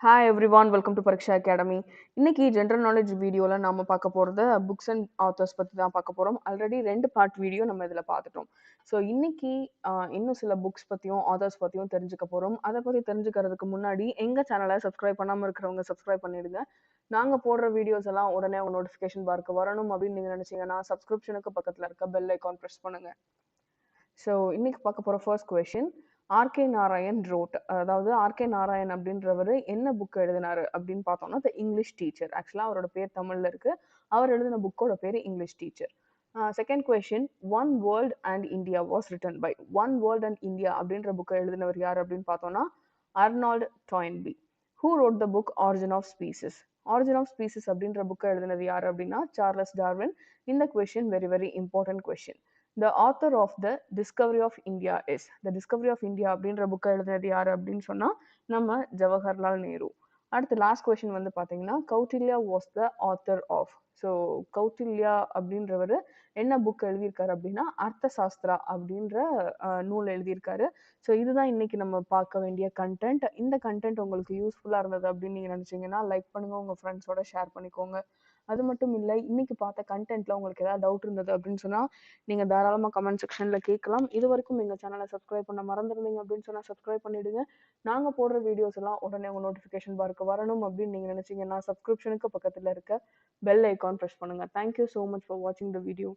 Hi everyone welcome to Pariksha academy. இன்னைக்கு general knowledge வீடியோவில் நாம பார்க்க போகிறது புக்ஸ் அண்ட் ஆத்தர்ஸ் பற்றி தான் பார்க்க போகிறோம். ஆல்ரெடி 2 பார்ட் வீடியோ நம்ம இதில் பார்த்துட்டோம். ஸோ இன்னைக்கு இன்னும் சில புக்ஸ் பற்றியும் ஆத்தர்ஸ் பற்றியும் தெரிஞ்சுக்க போகிறோம். அதை பற்றி தெரிஞ்சுக்கிறதுக்கு முன்னாடி எங்கள் சேனலை சப்ஸ்கிரைப் பண்ணாமல் இருக்கிறவங்க சப்ஸ்கிரைப் பண்ணிடுங்க. நாங்கள் போடுற வீடியோஸ் எல்லாம் உடனே உங்கள் நோட்டிஃபிகேஷன் பார்க்க வரணும் அப்படின்னு நீங்கள் நினச்சிங்கன்னா சப்ஸ்கிரிப்ஷனுக்கு பக்கத்தில் இருக்க பெல் ஐக்கான் ப்ரெஸ் பண்ணுங்கள். ஸோ இன்னைக்கு பார்க்க போகிற first question, RK Narayan wrote, அதாவது ஆர்கே நாராயண் அப்படின்றவர் என்ன புக் எழுதினாரு அப்படின்னு பார்த்தோம்னா த இங்கிலீஷ் டீச்சர். ஆக்சுவலாக அவரோட பேர் தமிழில் இருக்கு. அவர் எழுதின புக்கோட பேர் English teacher. Second question, one world and India was written by. One world and India அப்படின்ற புக்கை எழுதினவர் யார் அப்படின்னு பார்த்தோம்னா Arnold Toynbee. Who wrote the book origin of species. Origin of species அப்படின்ற புக்கை எழுதினது யார் அப்படின்னா சார்லஸ் டார்வின். இந்த question very very important question. The author of the Discovery of India is. The Discovery of India அப்படின்ற புக்கை எழுதினது யாரு அப்படின்னு சொன்னா நம்ம ஜவஹர்லால் நேரு. அடுத்து லாஸ்ட் கொஸ்டின் வந்து பார்த்தீங்கன்னா Kautilya was the author of. So Kautilya அப்படின்றவர் என்ன புக் எழுதியிருக்காரு அப்படின்னா அர்த்த சாஸ்திரா அப்படின்ற நூல் எழுதியிருக்காரு. ஸோ இதுதான் இன்னைக்கு நம்ம பார்க்க வேண்டிய கண்டென்ட். இந்த கண்டென்ட் உங்களுக்கு யூஸ்ஃபுல்லாக இருந்தது அப்படின்னு நீங்கள் நினச்சிங்கன்னா லைக் பண்ணுங்கள், உங்கள் ஃப்ரெண்ட்ஸோட ஷேர் பண்ணிக்கோங்க. அது மட்டும் இல்லை, இன்னைக்கு பார்த்த கண்டென்ட்ல உங்களுக்கு ஏதாவது டவுட் இருந்தது அப்படின்னு சொன்னால் நீங்கள் தாராளமாக கமெண்ட் செக்ஷனில் கேட்கலாம். இது வரைக்கும் எங்கள் சேனலை சப்ஸ்கிரைப் பண்ண மறந்துருந்தீங்க அப்படின்னு சொன்னால் சப்ஸ்கிரைப் பண்ணிவிடுங்க. நாங்கள் போடுற வீடியோஸ் எல்லாம் உடனே உங்கள் நோட்டிஃபிகேஷன் பார்க்க வரணும் அப்படின்னு நீங்கள் நினச்சிங்கன்னா சப்ஸ்கிரிப்ஷனுக்கு பக்கத்தில் இருக்க பெல் ஐக்கான் ப்ரெஸ் பண்ணுங்கள். தேங்க்யூ ஸோ மச் ஃபார் வாட்சிங் த வீடியோ.